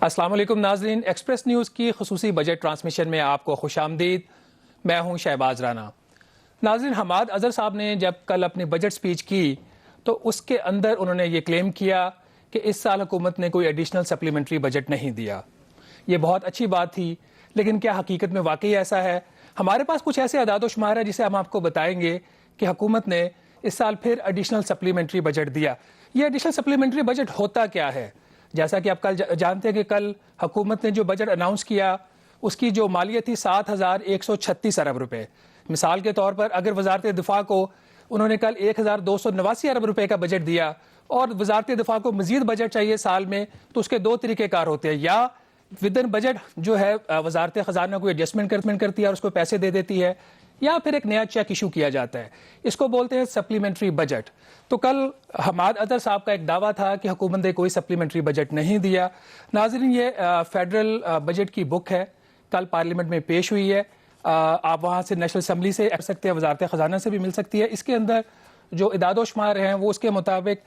السلام علیکم ناظرین، ایکسپریس نیوز کی خصوصی بجٹ ٹرانسمیشن میں آپ کو خوش آمدید۔ میں ہوں شہباز رانا۔ ناظرین، حماد اظہر صاحب نے جب کل اپنی بجٹ سپیچ کی تو اس کے اندر انہوں نے یہ کلیم کیا کہ اس سال حکومت نے کوئی ایڈیشنل سپلیمنٹری بجٹ نہیں دیا۔ یہ بہت اچھی بات تھی، لیکن کیا حقیقت میں واقعی ایسا ہے؟ ہمارے پاس کچھ ایسے اعداد و شمار ہے جسے ہم آپ کو بتائیں گے کہ حکومت نے اس سال پھر ایڈیشنل سپلیمنٹری بجٹ دیا۔ یہ ایڈیشنل سپلیمنٹری بجٹ ہوتا کیا ہے؟ جیسا کہ آپ کل جانتے ہیں کہ کل حکومت نے جو بجٹ اناؤنس کیا اس کی جو مالیت تھی 7,136 ارب روپے۔ مثال کے طور پر اگر وزارت دفاع کو انہوں نے کل 1,289 ارب روپے کا بجٹ دیا اور وزارت دفاع کو مزید بجٹ چاہیے سال میں، تو اس کے دو طریقہ کار ہوتے ہیں۔ یا ودن بجٹ جو ہے وزارت خزانہ کو ایڈجسٹمنٹ کرتی ہے اور اس کو پیسے دے دیتی ہے، یا پھر ایک نیا چیک ایشو کیا جاتا ہے۔ اس کو بولتے ہیں سپلیمنٹری بجٹ۔ تو کل حماد اظہر صاحب کا ایک دعویٰ تھا کہ حکومت نے کوئی سپلیمنٹری بجٹ نہیں دیا۔ ناظرین، یہ فیڈرل بجٹ کی بک ہے، کل پارلیمنٹ میں پیش ہوئی ہے۔ آپ وہاں سے نیشنل اسمبلی سے کر سکتے ہیں، وزارت خزانہ سے بھی مل سکتی ہے۔ اس کے اندر جو اعداد و شمار ہیں وہ اس کے مطابق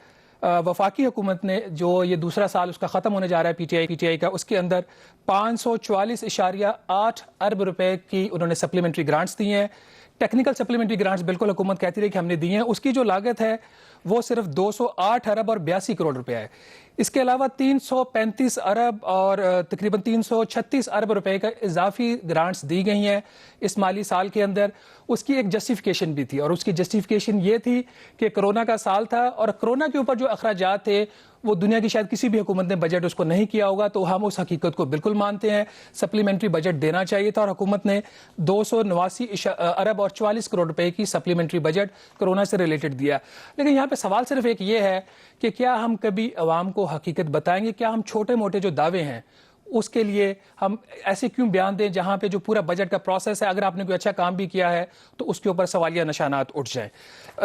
وفاقی حکومت نے جو یہ دوسرا سال اس کا ختم ہونے جا رہا ہے پی ٹی آئی کا، اس کے اندر 544.8 ارب روپے کی انہوں نے سپلیمنٹری گرانٹس دی ہیں۔ ٹیکنیکل سپلیمنٹری گرانٹس بالکل حکومت کہتی رہی کہ ہم نے دی ہیں، اس کی جو لاگت ہے وہ صرف 208 ارب اور 82 کروڑ روپے ہے۔ اس کے علاوہ 335 ارب اور تقریباً 336 ارب روپے کا اضافی گرانٹس دی گئی ہیں اس مالی سال کے اندر۔ اس کی ایک جسٹیفیکیشن بھی تھی، اور اس کی جسٹیفیکیشن یہ تھی کہ کرونا کا سال تھا اور کرونا کے اوپر جو اخراجات تھے وہ دنیا کی شاید کسی بھی حکومت نے بجٹ اس کو نہیں کیا ہوگا، تو ہم اس حقیقت کو بالکل مانتے ہیں۔ سپلیمنٹری بجٹ دینا چاہیے تھا اور حکومت نے 289 ارب اور 44 کروڑ روپے کی سپلیمنٹری بجٹ کرونا سے ریلیٹڈ دیا۔ لیکن یہاں پہ سوال صرف ایک یہ ہے کہ کیا ہم کبھی عوام کو حقیقت بتائیں گے؟ کیا ہم چھوٹے موٹے جو دعوے ہیں اس کے لیے ہم ایسے کیوں بیان دیں جہاں پہ جو پورا بجٹ کا پروسیس ہے، اگر آپ نے کوئی اچھا کام بھی کیا ہے تو اس کے اوپر سوالیہ نشانات اٹھ جائیں؟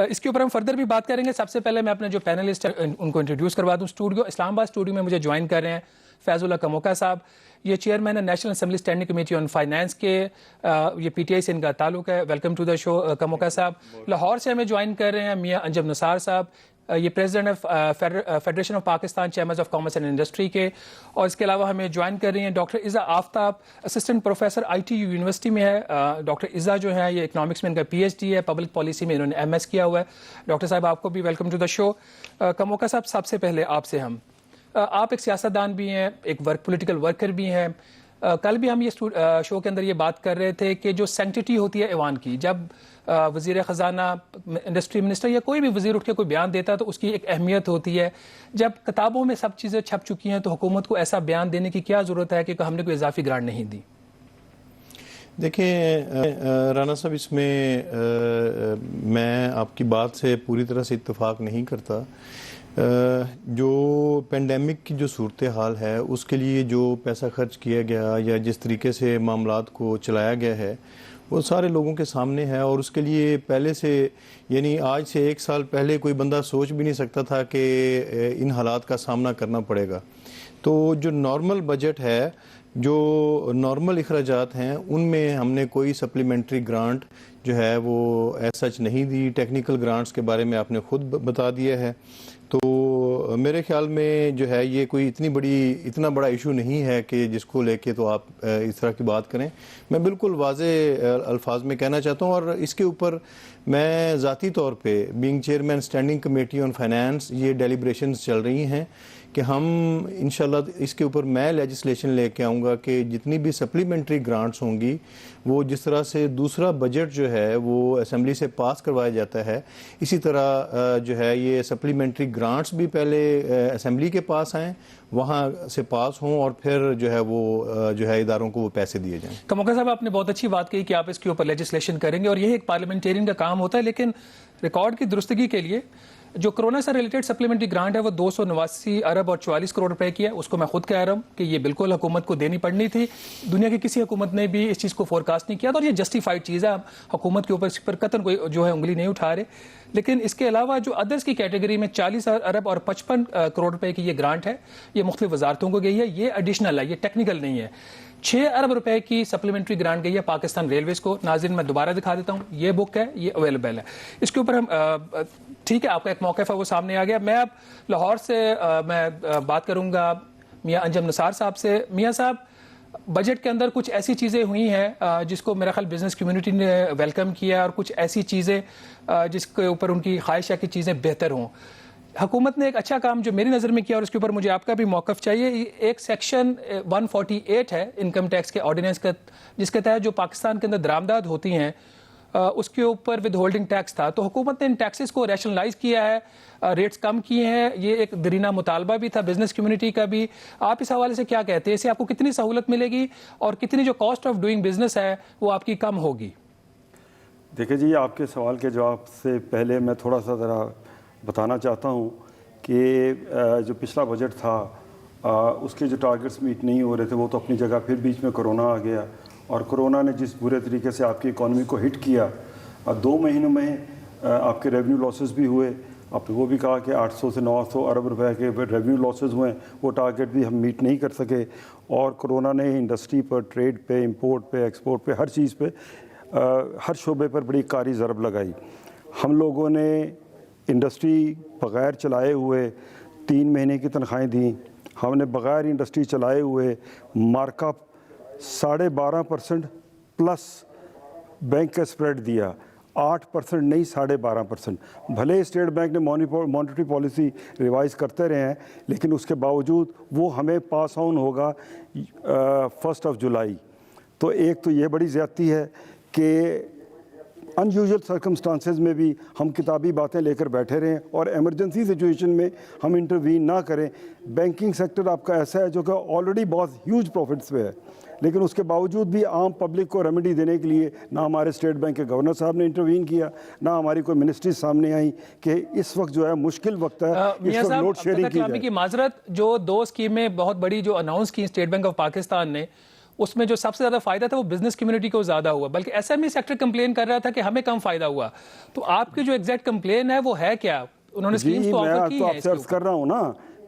اس کے اوپر ہم فردر بھی بات کریں گے۔ سب سے پہلے میں اپنے جو پینلسٹ ہیں ان کو انٹروڈیوس کروا دوں۔ اسلام آباد اسٹوڈیو میں مجھے جوائن کر رہے ہیں فیض اللہ کموکا صاحب، یہ چیئرمین ہے national assembly standing committee on finance کے، یہ پی ٹی آئی سے ان کا تعلق ہے۔ ویلکم ٹو دا شو کموکا صاحب۔ لاہور سے ہمیں جوائن کر رہے ہیں میاں انجم نثار صاحب، یہ president of federation of Pakistan chambers of commerce and industry کے، اور اس کے علاوہ ہمیں جوائن کر رہی ہیں doctor Izza Aftab, assistant professor I T U university میں ہے۔ ڈاکٹر عزا جو ہے یہ اکنامکس میں ان کا پی ایچ ڈی ہے، پبلک پالیسی میں انہوں نے ایم ایس کیا ہوا ہے۔ ڈاکٹر صاحب آپ کو بھی ویلکم ٹو دا شو۔ کموکا صاحب، سب سے پہلے آپ سے آپ ایک سیاستدان بھی ہیں، ایک پولیٹیکل ورکر بھی ہیں۔ کل بھی ہم یہ شو کے اندر یہ بات کر رہے تھے کہ جو سینکٹیٹی ہوتی ہے ایوان کی، جب وزیر خزانہ، انڈسٹری منسٹر یا کوئی بھی وزیر اٹھ کے کوئی بیان دیتا ہے تو اس کی ایک اہمیت ہوتی ہے۔ جب کتابوں میں سب چیزیں چھپ چکی ہیں تو حکومت کو ایسا بیان دینے کی کیا ضرورت ہے کہ ہم نے کوئی اضافی گرانٹ نہیں دی؟ دیکھیں رانا صاحب، اس میں میں آپ کی بات سے پوری طرح سے اتفاق نہیں کرتا۔ جو پینڈیمک کی جو صورتحال ہے اس کے لیے جو پیسہ خرچ کیا گیا یا جس طریقے سے معاملات کو چلایا گیا ہے وہ سارے لوگوں کے سامنے ہے، اور اس کے لیے پہلے سے، یعنی آج سے 1 سال پہلے کوئی بندہ سوچ بھی نہیں سکتا تھا کہ ان حالات کا سامنا کرنا پڑے گا۔ تو جو نارمل بجٹ ہے، جو نارمل اخراجات ہیں، ان میں ہم نے کوئی سپلیمنٹری گرانٹ جو ہے وہ ایز سچ نہیں دی۔ ٹیکنیکل گرانٹس کے بارے میں آپ نے خود بتا دیا ہے۔ تو میرے خیال میں جو ہے یہ کوئی اتنا بڑا ایشو نہیں ہے کہ جس کو لے کے تو آپ اس طرح کی بات کریں۔ میں بالکل واضح الفاظ میں کہنا چاہتا ہوں، اور اس کے اوپر میں ذاتی طور پہ being chairman standing committee on finance, یہ ڈیلیبریشنز چل رہی ہیں کہ ہم انشاءاللہ اس کے اوپر میں لیجسلیشن لے کے آؤں گا کہ جتنی بھی سپلیمنٹری گرانٹس ہوں گی وہ جس طرح سے دوسرا بجٹ جو ہے وہ اسمبلی سے پاس کروایا جاتا ہے، اسی طرح جو ہے یہ سپلیمنٹری گرانٹس بھی پہلے اسمبلی کے پاس آئیں، وہاں سے پاس ہوں، اور پھر جو ہے وہ جو ہے اداروں کو وہ پیسے دیے جائیں۔ کموکا صاحب، آپ نے بہت اچھی بات کہی کہ آپ اس کے اوپر لیجسلیشن کریں گے، اور یہی ایک پارلیمنٹیرین کا کام ہوتا ہے۔ لیکن ریکارڈ کی درستگی کے لیے جو کرونا سے ریلیٹڈ سپلیمنٹری گرانٹ ہے وہ 289 ارب اور 44 کروڑ روپے کی ہے۔ اس کو میں خود کہہ رہا ہوں کہ یہ بالکل حکومت کو دینی پڑنی تھی۔ دنیا کی کسی حکومت نے بھی اس چیز کو فور کاسٹ نہیں کیا تھا، اور یہ جسٹیفائڈ چیز ہے، حکومت کے اوپر اس پر قطعاً کوئی جو ہے انگلی نہیں اٹھا رہے۔ لیکن اس کے علاوہ جو ادرس کی کیٹیگری میں 40 ارب اور 55 کروڑ روپے کی یہ گرانٹ ہے، یہ مختلف وزارتوں کو گئی ہے، یہ ایڈیشنل ہے، یہ ٹیکنیکل نہیں ہے۔ 6 ارب روپے کی سپلیمنٹری گرانٹ گئی ہے پاکستان ریلویز کو۔ ناظرین، میں دوبارہ دکھا دیتا ہوں، یہ بک ہے، یہ اویلیبل ہے۔ اس کے اوپر ہم ٹھیک ہے، آپ کا ایک موقف ہے وہ سامنے آ گیا۔ میں اب لاہور سے میں بات کروں گا میاں انجم نثار صاحب سے. میاں صاحب, بجٹ کے اندر کچھ ایسی چیزیں ہوئی ہیں جس کو میرا خیال بزنس کمیونٹی نے ویلکم کیا, اور کچھ ایسی چیزیں جس کے اوپر ان کی خواہش ہے کہ چیزیں بہتر ہوں. حکومت نے ایک اچھا کام جو میری نظر میں کیا, اور اس کے اوپر مجھے آپ کا بھی موقف چاہیے. ایک سیکشن 148 ہے انکم ٹیکس کے آرڈیننس کا, جس کے تحت جو پاکستان کے اندر درآمدات ہوتی ہیں اس کے اوپر ود ہولڈنگ ٹیکس تھا. تو حکومت نے ان ٹیکسز کو ریشنلائز کیا ہے, ریٹس کم کیے ہیں. یہ ایک درینہ مطالبہ بھی تھا بزنس کمیونٹی کا بھی. آپ اس حوالے سے کیا کہتے ہیں, اس سے آپ کو کتنی سہولت ملے گی اور کتنی جو کاسٹ آف ڈوئنگ بزنس ہے وہ آپ کی کم ہوگی؟ دیکھیں جی, آپ کے سوال کے جواب سے پہلے میں تھوڑا سا ذرا بتانا چاہتا ہوں کہ جو پچھلا بجٹ تھا اس کے جو ٹارگٹس میٹ نہیں ہو رہے تھے وہ تو اپنی جگہ, پھر بیچ میں کرونا آ گیا, اور کرونا نے جس برے طریقے سے آپ کی اکانومی کو ہٹ کیا, 2 مہینوں میں آپ کے ریونیو لاسز بھی ہوئے. آپ نے وہ بھی کہا کہ 800 سے 900 ارب روپے کے ریونیو لاسز ہوئے, وہ ٹارگٹ بھی ہم میٹ نہیں کر سکے. اور کرونا نے انڈسٹری پر, ٹریڈ پہ, امپورٹ پہ, ایکسپورٹ پہ, ہر چیز پہ, ہر شعبے پر بڑی کاری ضرب لگائی. ہم لوگوں نے انڈسٹری بغیر چلائے ہوئے 3 مہینے کی تنخواہیں دیں. ہم نے بغیر انڈسٹری چلائے ہوئے مارک اپ 12.5% پلس بینک کا اسپریڈ دیا, 8% نہیں 12.5%. بھلے اسٹیٹ بینک نے مانیٹری پالیسی ریوائز کرتے رہے ہیں, لیکن اس کے باوجود وہ ہمیں پاس آن ہوگا 1 جولائی. تو ایک تو یہ بڑی زیادتی ہے کہ ان یوزول سرکمسٹانسز میں بھی ہم کتابی باتیں لے کر بیٹھے رہیں اور ایمرجنسی سچویشن میں ہم انٹروین نہ کریں. بینکنگ سیکٹر آپ کا ایسا ہے جو کہ آلریڈی بہت ہیوج پروفٹس پہ ہے, لیکن اس کے باوجود بھی عام پبلک کو ریمیڈی دینے کے لیے نہ ہمارے اسٹیٹ بینک کے گورنر صاحب نے انٹروین کیا, نہ ہماری کوئی منسٹری سامنے آئی کہ اس وقت جو ہے مشکل وقت ہے, اس وقت نوٹ شیئرنگ کی جائے. کی معذرت, جو 2 اسکیمیں بہت بڑی جو اناؤنس کی اسٹیٹ بینک آف پاکستان نے, اس میں جو سب سے زیادہ فائدہ تھا وہ بزنس کمیونٹی کو زیادہ ہوا, بلکہ S M E sector complain کر رہا تھا کہ ہمیں کم فائدہ ہوا. تو آپ کی جو ایگزیکٹ کمپلین ہے وہ ہے کیا؟ انہوں نے اسکیمز تو آفر کی ہیں. میں تو آپ سے عرض کر رہا ہوں نا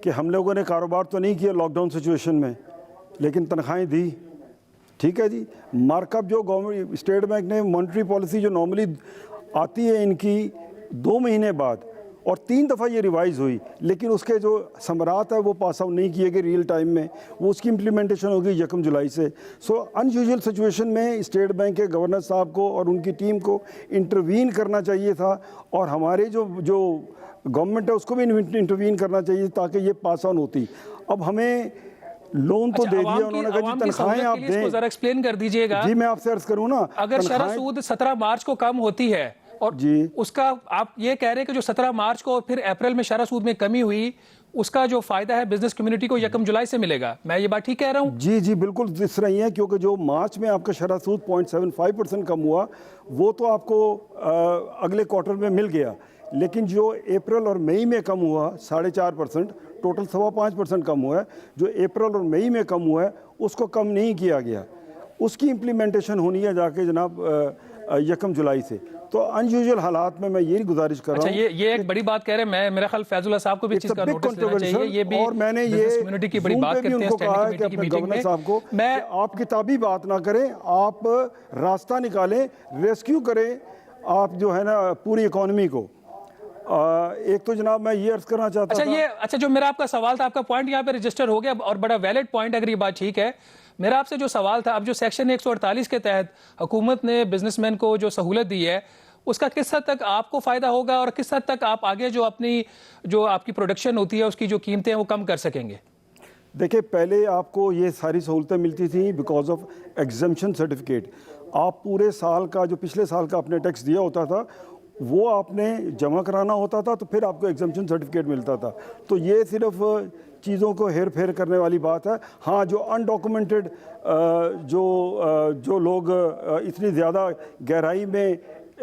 کہ ہم لوگوں نے کاروبار تو نہیں کیا لاک ڈاؤن سچویشن میں, لیکن تنخواہیں دی. ٹھیک ہے جی, مارک اپ جو گورنمنٹ اسٹیٹ بینک نے مانیٹری پالیسی جو نارملی آتی ہے ان کی 2 مہینے بعد, اور 3 دفعہ یہ ریوائز ہوئی, لیکن اس کے جو ثمرات ہے وہ پاس آؤٹ نہیں کیے گئے ریئل ٹائم میں. وہ اس کی امپلیمنٹیشن ہوگی 1 جولائی سے. سو ان یوزول سچویشن میں اسٹیٹ بینک کے گورنر صاحب کو اور ان کی ٹیم کو انٹروین کرنا چاہیے تھا, اور ہمارے جو گورنمنٹ ہے اس کو بھی انٹروین کرنا چاہیے تاکہ یہ پاس آن ہوتی. اب ہمیں لون تو دے دیا انہوں نے, کہا جی تنخواہیں آپ دیں. ذرا ایکسپلین کر دیجئے گا. جی میں آپ سے عرض کروں نا, اگر شرح سود 17 مارچ کو کم ہوتی ہے, اور اس کا آپ یہ کہہ رہے ہیں کہ جو 17 مارچ کو اور پھر اپریل میں شرح سود میں کمی ہوئی, اس کا جو فائدہ ہے بزنس کمیونٹی کو 1 جولائی سے ملے گا. میں یہ بات ٹھیک کہہ رہا ہوں؟ جی بالکل اس طرح ہی ہے, کیونکہ جو مارچ میں آپ کا شرح سود 0.75% کم ہوا وہ تو آپ کو اگلے کوارٹر میں مل گیا, لیکن جو اپریل اور مئی میں کم ہوا 4.5%, ٹوٹل 5.25% کم ہوا ہے, جو اپریل اور مئی میں کم ہوا ہے اس کو کم نہیں کیا گیا. اس کی امپلیمنٹیشن ہونی ہے جا کے جناب 1 جولائی سے. تو ان یوزول حالات میں یہ گزارش کر رہا ہوں. یہ ایک بڑی بات کہہ رہے ہیں. میرا خیال فیض اللہ صاحب کو بھی چیز کا نوٹس لینا چاہیے. یہ بھی اور میں نے یہ کمیونٹی کی بڑی بات کرتے ہیں کہا ہے کہ اپنے گورنر صاحب کو کہ آپ کتابی بات نہ کریں, آپ راستہ نکالیں, ریسکیو کریں آپ جو ہے نا پوری اکانومی کو. ایک تو جناب میں یہ عرض کرنا چاہتا تھا. اچھا جو میرا آپ کا سوال تھا, آپ کا پوائنٹ یہاں پہ رجسٹر ہو گیا اور بڑا ویلڈ پوائنٹ, اگر یہ بات ٹھیک ہے. میرا آپ سے جو سوال تھا, اب جو سیکشن 148 کے تحت حکومت نے بزنس مین کو جو سہولت دی ہے, اس کا کس حد تک آپ کو فائدہ ہوگا اور کس حد تک آپ آگے جو آپ کی پروڈکشن ہوتی ہے اس کی جو قیمتیں وہ کم کر سکیں گے؟ دیکھیں پہلے آپ کو یہ ساری سہولتیں ملتی تھیں بیکاز آف ایگزمپشن سرٹیفکیٹ. آپ پورے سال کا جو پچھلے سال کا آپ نے ٹیکس دیا ہوتا تھا وہ آپ نے جمع کرانا ہوتا تھا, تو پھر آپ کو ایگزمپشن سرٹیفکیٹ ملتا تھا. تو یہ صرف چیزوں کو ہیر پھیر کرنے والی بات ہے. ہاں جو انڈاکومنٹڈ جو لوگ اتنی زیادہ گہرائی میں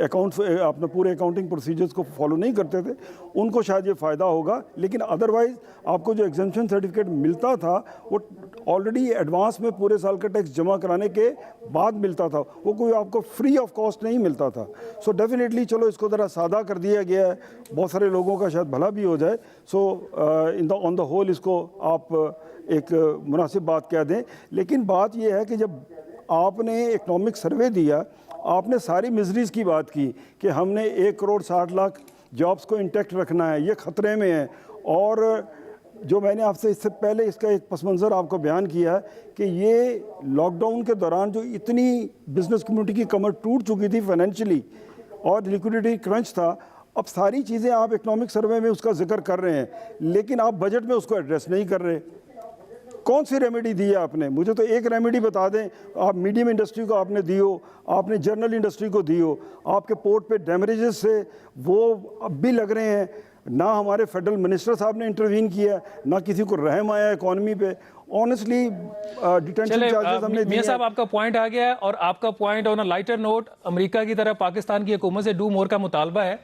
اکاؤنٹس اپنے پورے اکاؤنٹنگ پروسیجرز کو فالو نہیں کرتے تھے, ان کو شاید یہ فائدہ ہوگا. لیکن ادروائز آپ کو جو ایگزمپشن سرٹیفکیٹ ملتا تھا وہ آلریڈی ایڈوانس میں پورے سال کا ٹیکس جمع کرانے کے بعد ملتا تھا, وہ کوئی آپ کو فری آف کاسٹ نہیں ملتا تھا. سو ڈیفینیٹلی چلو اس کو ذرا سادہ کر دیا گیا ہے, بہت سارے لوگوں کا شاید بھلا بھی ہو جائے. سو آن دا ہول اس کو آپ ایک مناسب بات کہہ دیں. لیکن بات یہ ہے کہ جب آپ نے اکنامک سروے دیا, آپ نے ساری مزریز کی بات کی کہ ہم نے 1.60 کروڑ جابس کو انٹیکٹ رکھنا ہے, یہ خطرے میں ہے, اور جو میں نے آپ سے اس سے پہلے اس کا ایک پس منظر آپ کو بیان کیا ہے کہ یہ لاک ڈاؤن کے دوران جو اتنی بزنس کمیونٹی کی کمر ٹوٹ چکی تھی فائنینشلی اور لیکوڈیٹی کرنچ تھا، اب ساری چیزیں آپ اکنامک سروے میں اس کا ذکر کر رہے ہیں لیکن آپ بجٹ میں اس کو ایڈریس نہیں کر رہے. کون سی ریمیڈی دی ہے آپ نے؟ مجھے تو ایک ریمیڈی بتا دیں. آپ میڈیم انڈسٹری کو آپ نے دی ہو، آپ نے جرنل انڈسٹری کو دی ہو، آپ کے پورٹ پہ ڈیمیجز سے وہ اب بھی لگ رہے ہیں. نہ ہمارے فیڈرل منسٹر صاحب نے انٹروین کیا ہے، نہ کسی کو رحم آیا اکانومی پہ. آنیسٹلی ڈیٹینشن چارجز ہم نے دیے. میاں صاحب آپ کا پوائنٹ آ گیا ہے، اور آپ کا پوائنٹ آن لائٹر نوٹ امریکہ کی طرح پاکستان کی حکومت سے ڈو مور کا مطالبہ ہے،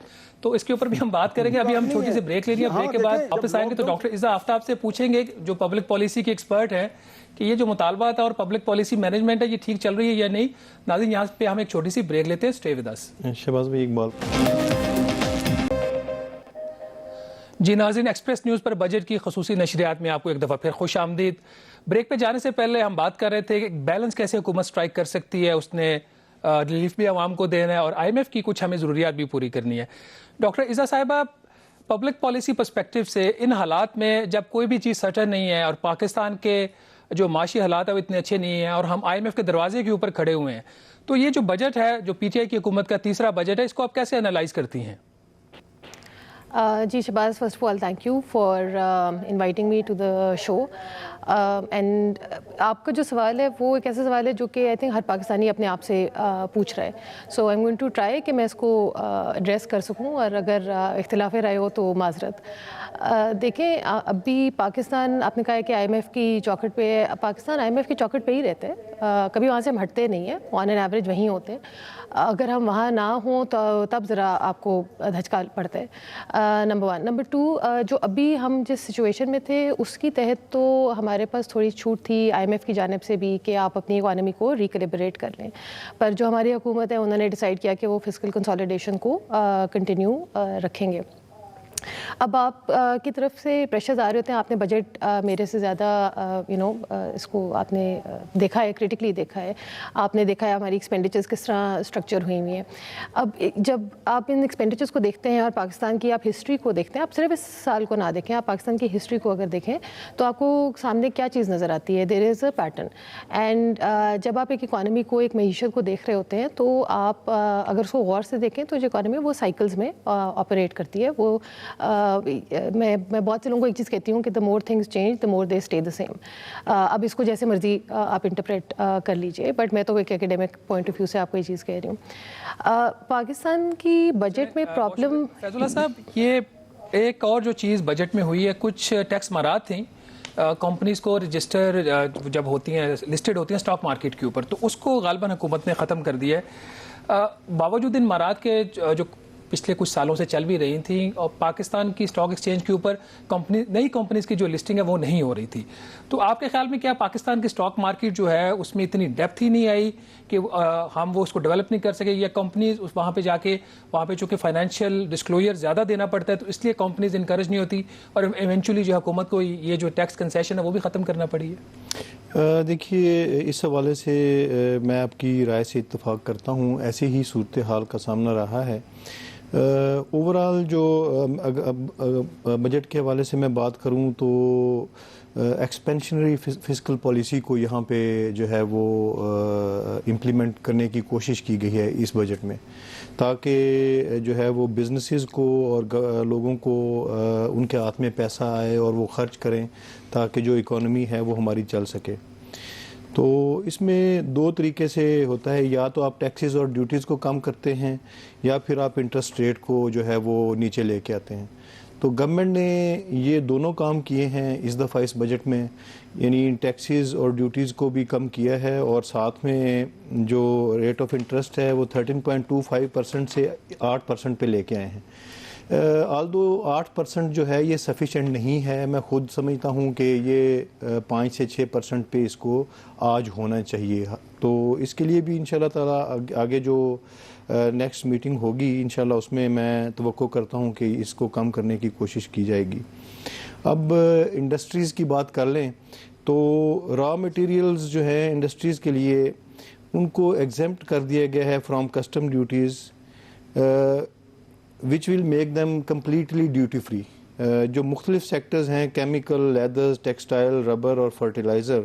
تو اس کے اوپر بھی ہم بات کریں گے. ابھی ہم چھوٹی سی بریک لے لیں، بریک کے بعد واپس آئیں گے تو ڈاکٹر عزا آفتاب سے پوچھیں گے جو پبلک پالیسی کے ایکسپرٹ ہیں کہ یہ جو مطالبات اور پبلک پالیسی مینجمنٹ ہے یہ ٹھیک چل رہی ہے یا نہیں. ناظرین یہاں پہ ہم ایک چھوٹی سی بریک لیتے ہیں. Stay with us. شہباز بھائی اقبال. جی ناظرین، ایکسپریس نیوز پر بجٹ کی خصوصی نشریات میں آپ کو ایک دفعہ پھر خوش آمدید. بریک پہ جانے سے پہلے ہم بات کر رہے تھے کہ بیلنس کیسے حکومت سٹرائک کر سکتی ہے، اس نے ریلیف بھی عوام کو دینا ہے اور آئی ایم ایف کی کچھ ہمیں ضروریات بھی پوری کرنی ہے. ڈاکٹر عزا صاحبہ، پبلک پالیسی پرسپیکٹو سے ان حالات میں جب کوئی بھی چیز سرٹن نہیں ہے اور پاکستان کے جو معاشی حالات ہیں وہ اتنے اچھے نہیں ہیں اور ہم آئی ایم ایف کے دروازے کے اوپر کھڑے ہوئے ہیں، تو یہ جو بجٹ ہے جو پی ٹی آئی کی حکومت کا تیسرا بجٹ ہے، اس کو آپ کیسے انالائز کرتی ہیں؟ جی Shahbaz, first of all thank you for inviting me to the show. And آپ کا جو سوال ہے وہ ایک ایسا سوال ہے جو کہ آئی تھنک ہر پاکستانی اپنے آپ سے پوچھ رہا ہے. So I am going to try کہ میں اس کو ایڈریس کر سکوں، اور اگر اختلاف رائے ہو تو معذرت. دیکھیں، ابھی پاکستان، آپ نے کہا ہے کہ آئی ایم ایف کی چوکھٹ پہ، پاکستان آئی ایم ایف کی چوکھٹ پہ ہی رہتے ہیں، کبھی وہاں سے ہم ہٹتے نہیں ہیں، آن این ایوریج وہیں ہوتے ہیں. اگر ہم وہاں نہ ہوں تو تب ذرا آپ کو دھچکا پڑتا ہے. نمبر 1. نمبر 2، جو ابھی ہم جس سچویشن میں تھے اس کی تحت تو ہمارے پاس تھوڑی چھوٹ تھی آئی ایم ایف کی جانب سے بھی کہ آپ اپنی اکانومی کو ریکیلیبریٹ کر لیں، پر جو ہماری حکومت ہے انہوں نے ڈیسائیڈ کیا کہ وہ فسکل کنسالیڈیشن کو کنٹینیو رکھیں گے. اب آپ کی طرف سے پریشرز آ رہے ہوتے ہیں. آپ نے بجٹ میرے سے زیادہ اس کو آپ نے دیکھا ہے، کریٹیکلی دیکھا ہے. آپ نے دیکھا ہے ہماری ایکسپینڈیچرز کس طرح اسٹرکچر ہوئی ہوئی ہیں. اب جب آپ ان ایکسپینڈیچرز کو دیکھتے ہیں اور پاکستان کی آپ ہسٹری کو دیکھتے ہیں، آپ صرف اس سال کو نہ دیکھیں، آپ پاکستان کی ہسٹری کو اگر دیکھیں تو آپ کو سامنے کیا چیز نظر آتی ہے؟ دیر از اے پیٹرن. اینڈ جب آپ ایک اکانومی کو، ایک معیشت کو دیکھ رہے ہوتے ہیں تو آپ اگر اس کو غور سے دیکھیں تو جو اکانومی وہ سائیکلز میں آپریٹ کرتی ہے. وہ میں بہت سے لوگوں کو ایک چیز کہتی ہوں کہ the more things change the more they stay the same. اب اس کو جیسے مرضی آپ انٹرپریٹ کر لیجئے، بٹ میں تو ایک اکیڈیمک پوائنٹ آف ویو سے آپ کو یہ چیز کہہ رہی ہوں. پاکستان کی بجٹ میں پرابلم، فیض اللہ صاحب، یہ ایک اور جو چیز بجٹ میں ہوئی ہے، کچھ ٹیکس مارات تھیں کمپنیز کو رجسٹر جب ہوتی ہیں، لسٹڈ ہوتی ہیں اسٹاک مارکیٹ کے اوپر، تو اس کو غالباً حکومت نے ختم کر دیا ہے. باوجود ان مارات کے جو پچھلے کچھ سالوں سے چل بھی رہی تھیں، اور پاکستان کی اسٹاک ایکسچینج کے اوپر نئی کمپنیز کی جو لسٹنگ ہے وہ نہیں ہو رہی تھی. تو آپ کے خیال میں کیا پاکستان کی اسٹاک مارکیٹ جو ہے اس میں اتنی ڈیپتھ ہی نہیں آئی کہ ہم وہ اس کو ڈیولپ نہیں کر سکے، یا کمپنیز وہاں پہ جا کے وہاں پہ چونکہ فائنینشیل ڈسکلوجر زیادہ دینا پڑتا ہے تو اس لیے کمپنیز انکریج نہیں ہوتی اور ایونچولی جو حکومت کو یہ جو ٹیکس کنسیشن ہے وہ بھی ختم کرنا پڑی ہے؟ دیکھیے، اس حوالے سے میں آپ کی رائے سے اتفاق کرتا ہوں. ایسے ہی صورتحال کا سامنا رہا ہے. اوور آل جو بجٹ کے حوالے سے میں بات کروں تو ایکسپینشنری فسکل پالیسی کو یہاں پہ جو ہے وہ امپلیمنٹ کرنے کی کوشش کی گئی ہے اس بجٹ میں، تاکہ جو ہے وہ بزنسز کو اور لوگوں کو ان کے ہاتھ میں پیسہ آئے اور وہ خرچ کریں تاکہ جو اکانومی ہے وہ ہماری چل سکے. تو اس میں دو طریقے سے ہوتا ہے، یا تو آپ ٹیکسز اور ڈیوٹیز کو کم کرتے ہیں یا پھر آپ انٹرسٹ ریٹ کو جو ہے وہ نیچے لے کے آتے ہیں. تو گورنمنٹ نے یہ دونوں کام کیے ہیں اس دفعہ اس بجٹ میں، یعنی ٹیکسز اور ڈیوٹیز کو بھی کم کیا ہے اور ساتھ میں جو ریٹ آف انٹرسٹ ہے وہ 13.25% سے 8% پہ لے کے آئے ہیں. آلدو 8% جو ہے یہ سفیشینٹ نہیں ہے. میں خود سمجھتا ہوں کہ یہ 5 سے 6% پہ اس کو آج ہونا چاہیے. تو اس کے لیے بھی انشاءاللہ تعالی آگے جو نیکسٹ میٹنگ ہوگی انشاءاللہ اس میں میں توقع کرتا ہوں کہ اس کو کم کرنے کی کوشش کی جائے گی. اب انڈسٹریز کی بات کر لیں تو را مٹیریلز جو ہے انڈسٹریز کے لیے ان کو ایگزمپٹ کر دیا گیا ہے from custom duties which will make them completely duty free. جو مختلف سیکٹرز ہیں کیمیکل، لیدرز، ٹیکسٹائل، ربر اور فرٹیلائزر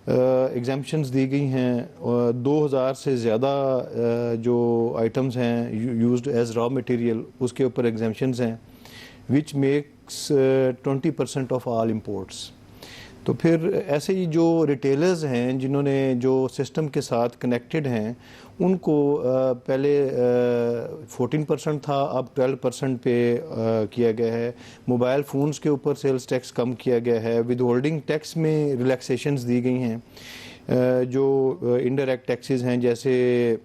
ایگزامپشنز دی گئی ہیں. 2000 سے زیادہ جو آئٹمز ہیں یوزڈ ایز را مٹیریل اس کے اوپر ایگزامپشنز ہیں which makes 20% of all imports. تو پھر ایسے ہی جو ریٹیلرز ہیں جنہوں نے جو سسٹم کے ساتھ کنیکٹڈ ہیں ان کو پہلے 14% تھا، اب 12% پہ کیا گیا ہے. موبائل فونز کے اوپر سیلز ٹیکس کم کیا گیا ہے. ود ہولڈنگ ٹیکس میں ریلیکسیشنز دی گئی ہیں. جو انڈائریکٹ ٹیکسز ہیں جیسے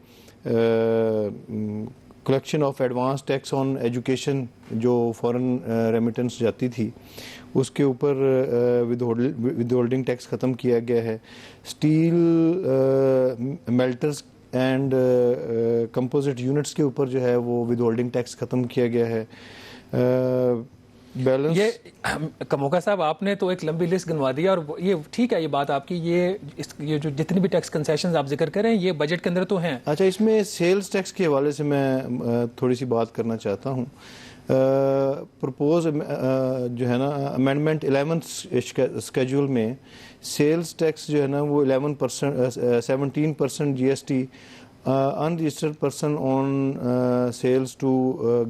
collection of advance tax on education جو فورن ریمیٹنس جاتی تھی اس کے اوپر ود ہولڈنگ ٹیکس ختم کیا گیا ہے. Steel melters and composite units کے اوپر جو ہے وہ ود ہولڈنگ ٹیکس ختم کیا گیا ہے. بیلنس یہ کموکا صاحب آپ نے تو ایک لمبی لسٹ گنوا دیا، اور یہ ٹھیک ہے یہ بات آپ کی، یہ جو جتنی بھی ٹیکس کنسیشنز آپ ذکر کریں یہ بجٹ کے اندر تو ہیں. اچھا، اس میں سیلز ٹیکس کے حوالے سے میں تھوڑی سی بات کرنا چاہتا ہوں. پرپوز جو ہے نا امینڈمنٹ 11 اسکیجول میں سیلز ٹیکس جو ہے نا وہ 17% G S T unregistered person on sales to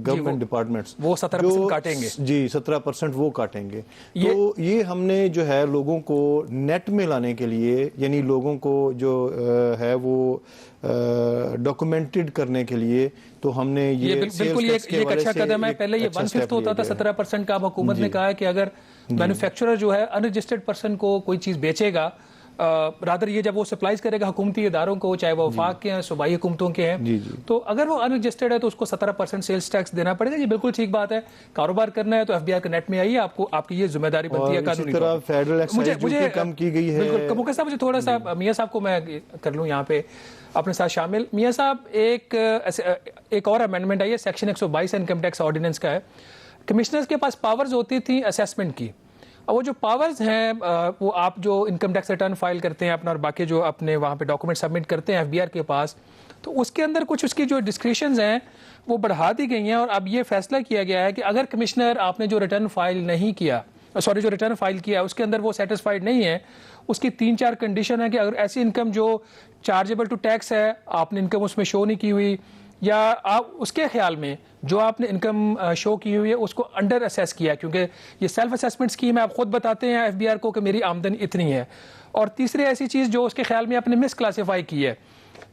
government departments وہ 17% کاٹیں گے. جی 17% وہ کاٹیں گے. تو یہ ہم نے جو ہے لوگوں کو نیٹ میں لانے کے لیے، یعنی لوگوں کو جو ہے وہ ڈاکومنٹڈ کرنے کے لیے، تو ہم نے یہ بالکل یہ ایک اچھا قدم ہے. پہلے یہ 1/5 ہوتا تھا 17% کا. اب حکومت نے کہا ہے کہ اگر مینوفیکچرر جو ہے ان رجسٹرڈ پرسن کو کوئی چیز بیچے گا، رادر یہ جب وہ سپلائز کرے گا حکومتی اداروں کو، چاہے وہ وفاق کے ہیں، صوبائی حکومتوں کے ہیں، تو اگر وہ ان رجسٹرڈ ہے تو اس کو 17% سیلز ٹیکس دینا پڑے گا. یہ بالکل ٹھیک بات ہے. کاروبار کرنا ہے تو ایف بی آئی کے نیٹ میں آئیے، آپ کی یہ ذمہ داری بنتی ہے قانونی طور پر. فیڈرل ایکسائز ڈیوٹی کم کی گئی ہے. بالکل. کموکا صاحب مجھے تھوڑا سا میاں صاحب کو میں کر لوں یہاں پہ اپنے ساتھ شامل. میاں صاحب ایک اور امینڈمنٹ آئی ہے، سیکشن 122 انکم ٹیکس آرڈیننس کا ہے. کمشنرز کے پاس پاورز ہوتی تھیں اسیسمنٹ کی، اور وہ جو پاورز ہیں وہ آپ جو انکم ٹیکس ریٹرن فائل کرتے ہیں اپنا، اور باقی جو اپنے وہاں پہ ڈاکومنٹ سبمٹ کرتے ہیں ایف بی آر کے پاس، تو اس کے اندر کچھ اس کی جو ڈسکریشنز ہیں وہ بڑھا دی گئی ہیں. اور اب یہ فیصلہ کیا گیا ہے کہ اگر کمشنر آپ نے جو ریٹرن فائل نہیں کیا، جو ریٹرن فائل کیا اس کے اندر وہ سیٹسفائیڈ نہیں ہے، اس کی 3-4 کنڈیشن ہے کہ اگر ایسی انکم جو چارجیبل ٹو ٹیکس ہے، آپ نے انکم اس میں شو نہیں کی ہوئی، یا آپ اس کے خیال میں جو آپ نے انکم شو کی ہوئی ہے اس کو انڈر اسیس کیا، کیونکہ یہ سیلف اسیسمنٹ اسکیم ہے، آپ خود بتاتے ہیں ایف بی آر کو کہ میری آمدنی اتنی ہے. اور تیسری ایسی چیز جو اس کے خیال میں آپ نے مس کلاسیفائی کی ہے،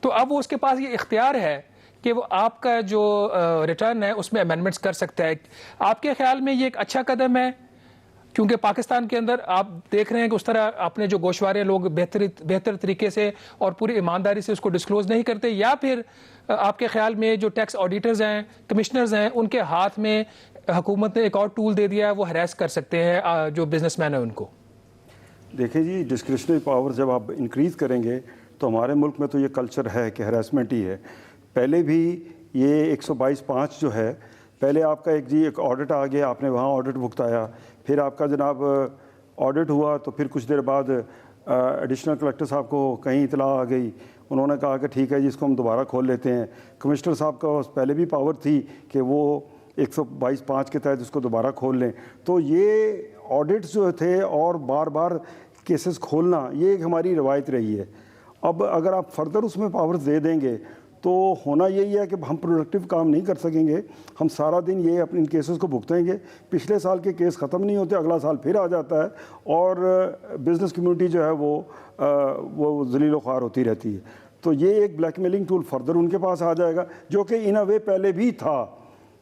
تو اب وہ اس کے پاس یہ اختیار ہے کہ وہ آپ کا جو ریٹرن ہے اس میں امینڈمنٹس کر سکتا ہے. آپ کے خیال میں یہ ایک اچھا قدم ہے؟ کیونکہ پاکستان کے اندر آپ دیکھ رہے ہیں کہ اس طرح اپنے جو گوشوارے لوگ بہتر طریقے سے اور پوری ایمانداری سے اس کو ڈسکلوز نہیں کرتے، یا پھر آپ کے خیال میں جو ٹیکس آڈیٹرز ہیں، کمشنرز ہیں، ان کے ہاتھ میں حکومت نے ایک اور ٹول دے دیا ہے، وہ ہراس کر سکتے ہیں جو بزنس مین ہیں ان کو؟ دیکھیں جی، ڈسکریشنری پاور جب آپ انکریز کریں گے تو ہمارے ملک میں تو یہ کلچر ہے کہ ہراسمنٹ ہی ہے. پہلے بھی یہ 122(5) جو ہے، پہلے آپ کا ایک آڈٹ آ گیا، آپ نے وہاں آڈٹ بھگتایا، پھر آپ کا جناب آڈٹ ہوا، تو پھر کچھ دیر بعد ایڈیشنل کلیکٹر صاحب کو کہیں اطلاع آ گئی، انہوں نے کہا کہ ٹھیک ہے جی اس کو ہم دوبارہ کھول لیتے ہیں. کمشنر صاحب کا پہلے بھی پاور تھی کہ وہ 122(5) کے تحت اس کو دوبارہ کھول لیں. تو یہ آڈٹس جو تھے اور بار بار کیسز کھولنا، یہ ایک ہماری روایت رہی ہے. اب اگر آپ فردر اس میں پاورز دے دیں گے تو ہونا یہی ہے کہ ہم پروڈکٹیو کام نہیں کر سکیں گے. ہم سارا دن یہ اپنے ان کیسز کو بھگتیں گے، پچھلے سال کے کیس ختم نہیں ہوتے، اگلا سال پھر آ جاتا ہے، اور بزنس کمیونٹی جو ہے وہ ذلیل و خوار ہوتی رہتی ہے. تو یہ ایک بلیک میلنگ ٹول فردر ان کے پاس آ جائے گا، جو کہ ان اے وے پہلے بھی تھا.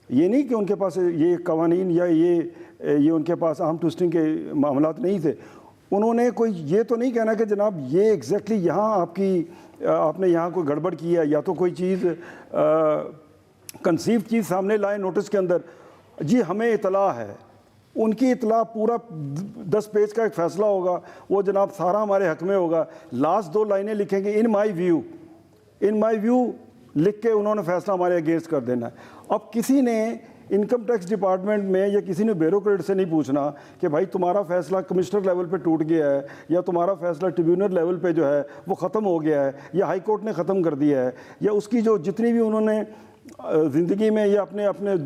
یہ نہیں کہ ان کے پاس یہ قوانین یا یہ ان کے پاس آرم ٹوسٹنگ کے معاملات نہیں تھے. انہوں نے کوئی یہ تو نہیں کہنا کہ جناب یہ ایگزیکٹلی یہاں آپ نے یہاں کوئی گڑبڑ کی ہے، یا تو کوئی چیز کنسیو چیز سامنے لائیں نوٹس کے اندر. جی ہمیں اطلاع ہے، ان کی اطلاع پورا 10 پیج کا ایک فیصلہ ہوگا، وہ جناب سارا ہمارے حق میں ہوگا. لاسٹ 2 لائنیں لکھیں گے ان مائی ویو لکھ کے انہوں نے فیصلہ ہمارے اگینسٹ کر دینا ہے. اب کسی نے انکم ٹیکس ڈپارٹمنٹ میں یا کسی نے بیوروکریٹ سے نہیں پوچھنا کہ بھائی تمہارا فیصلہ کمشنر لیول پہ ٹوٹ گیا ہے، یا تمہارا فیصلہ ٹریبیونل لیول پہ جو ہے وہ ختم ہو گیا ہے، یا ہائی کورٹ نے ختم کر دیا ہے، یا اس کی جو جتنی بھی انہوں نے زندگی میں یا اپنے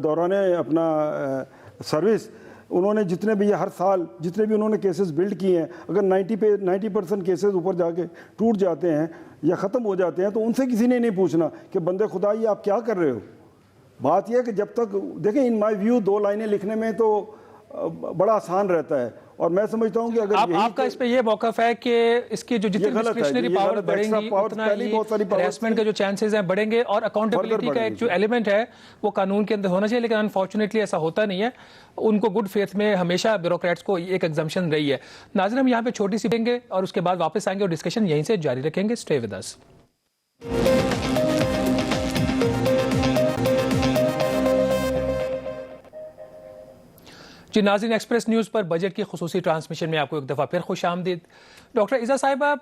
دوران اپنا سروس انہوں نے جتنے بھی یہ ہر سال جتنے بھی انہوں نے کیسز بلڈ کیے ہیں، اگر 90% کیسز اوپر جا کے ٹوٹ جاتے ہیں یا ختم ہو جاتے ہیں تو ان سے کسی نے نہیں پوچھنا کہ بندے خدا یہ آپ کیا کر رہے ہو. بات یہ ہے کہ جب تک دیکھیں ان مائی ویو 2 لائنیں لکھنے میں تو بڑا آسان رہتا ہے، اور میں سمجھتا ہوں کہ اگر آپ کا اس پہ یہ موقف ہے کہ اس کی جو جتنی ڈسکریشنری پاور بڑھیں گی اتنا ہی ہریسمنٹ کے جو چانسز ہیں بڑھیں گے، اور اکاؤنٹیبلٹی کا ایک جو ایلیمنٹ ہے وہ قانون کے اندر ہونا چاہیے، لیکن انفارچونیٹلی ایسا ہوتا نہیں ہے. ان کو گڈ فیتھ میں ہمیشہ بیوروکریٹس کو ایک ایگزمپشن رہی ہے. ناظرین، ہم یہاں پہ چھوٹی سی دیں گے اور اس کے بعد واپس آئیں گے اور ڈسکشن یہیں سے جاری رکھیں گے. Stay with us. جی ناظرین، ایکسپریس نیوز پر بجٹ کی خصوصی ٹرانسمیشن میں آپ کو ایک دفعہ پھر خوش آمدید. ڈاکٹر عزہ صاحبہ،